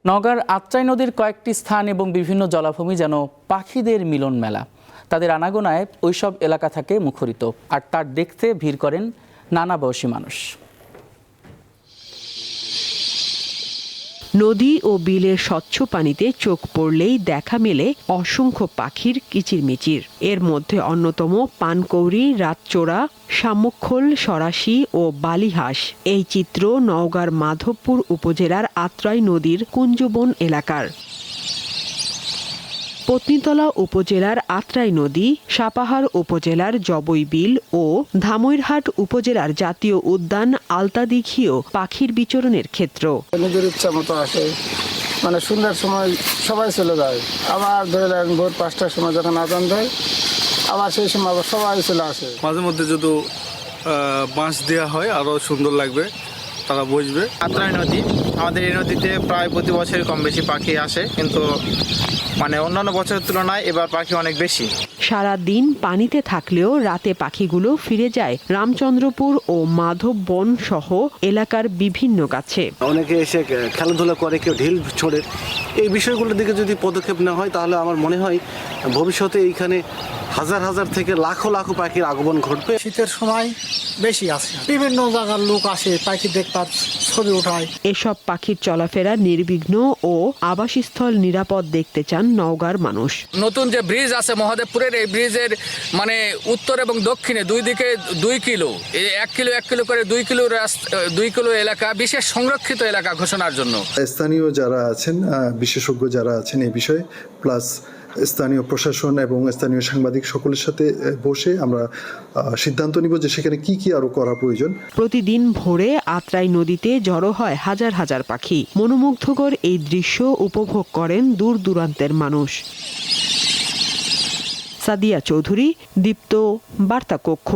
নওগাঁর আত্রাই নদীর কয়েকটি স্থান এবং বিভিন্ন জলাভূমি যেন পাখিদের মিলন মেলা। তাদের আনাগোনায় ওইসব এলাকা থাকে মুখরিত, আর তার দেখতে ভিড় করেন নানা বয়সী মানুষ। নদী ও বিলের স্বচ্ছ পানিতে চোখ পড়লেই দেখা মেলে অসংখ্য পাখির কিচিরমিচির। এর মধ্যে অন্যতম পানকৌড়ি, রাতচোরা, শামুকখোল, সরাসি ও বালিহাঁস। এই চিত্র নওগাঁর মাধবপুর উপজেলার আত্রাই নদীর কুঞ্জবন এলাকার। পত্নীতলা উপজেলার আত্রাই নদী, সাপাহার উপজেলার জবই বিল ও ধামইরহাট উপজেলার জাতীয় উদ্যান আলতাদিঘিও পাখির বিচরণের ক্ষেত্র। নিজের ইচ্ছা মতো আসে, মানে সন্ধ্যার সময় সবাই চলে যায়, আবার ধরে নেন ভোর 5টার সময় যখন আজান দেয় আবার সেই সময় আবার সবাই চলে আসে। মাঝে মধ্যে যদি বাঁশ দেওয়া হয় আরও সুন্দর লাগবে, তারা বসবে। আত্রাই নদী, আমাদের এই নদীতে প্রায় প্রতি বছরই কম বেশি পাখি আসে, কিন্তু অন্যান্য বছরের তুলনায় এবার পাখি অনেক বেশি। সারা দিন পানিতে থাকলেও রাতে পাখিগুলো ফিরে যায় রামচন্দ্রপুর ও মাধববন সহ এলাকার বিভিন্ন গাছে। অনেকে এসে খেলাধুলা করে, কেউ ঢিল ছোড়ে। এই বিষয়গুলোর দিকে যদি পদক্ষেপ নেওয়া হয় তাহলে আমার মনে হয় ভবিষ্যতে এইখানে হাজার হাজার থেকে লাখো লাখো পাখির আগমন ঘটবে। শীতের সময় বেশি আসে, বিভিন্ন জায়গার লোক আসে পাখি দেখবার, ছবি ওঠায়। এসব পাখির চলাফেরা নির্বিঘ্ন ও আবাসস্থল নিরাপদ দেখতে চান নওগাঁর মানুষ। নতুন যে ব্রিজ আছে মহাদেবপুরের, এই ব্রিজের উত্তর এবং দক্ষিণে দুই দিকে 2 কিলো, 1 কিলো করে 2 কিলো এলাকা বিশেষ সংরক্ষিত এলাকা ঘোষণার জন্য স্থানীয় যারা আছেন, বিশেষজ্ঞ যারা আছেন এই বিষয়ে, প্লাস স্থানীয় প্রশাসন এবং স্থানীয় সাংবাদিক সকলের সাথে বসে আমরা সিদ্ধান্ত নিব যে সেখানে কি কি আরো করা প্রয়োজন। প্রতিদিন ভোরে আত্রাই নদীতে জড়ো হয় হাজার হাজার পাখি। মনোমুগ্ধকর এই দৃশ্য উপভোগ করেন দূর দূরান্তের মানুষ। সাদিয়া চৌধুরী, দীপ্ত, বার্তা কক্ষ।